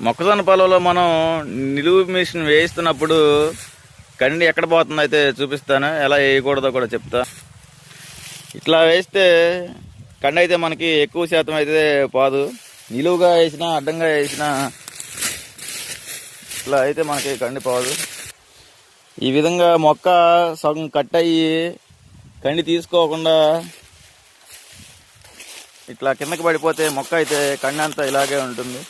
మొక్కజొన్న పొలంలో మనం నిలువు మిషన్ వేయిస్తున్నప్పుడు కండి ఎక్కడ పోతుందో అయితే చూపిస్తాను, ఎలా వేయకూడదో కూడా చెప్తా. ఇట్లా వేస్తే కండి అయితే మనకి ఎక్కువ శాతం అయితే పోదు. నిలువుగా వేసినా అడ్డంగా వేసినా ఇట్లా అయితే మనకి కండి పోదు. ఈ విధంగా మొక్క సగం కట్ అయ్యి కండి తీసుకోకుండా ఇట్లా కిందకి పడిపోతే మొక్క అయితే కండి అంతా ఇలాగే ఉంటుంది.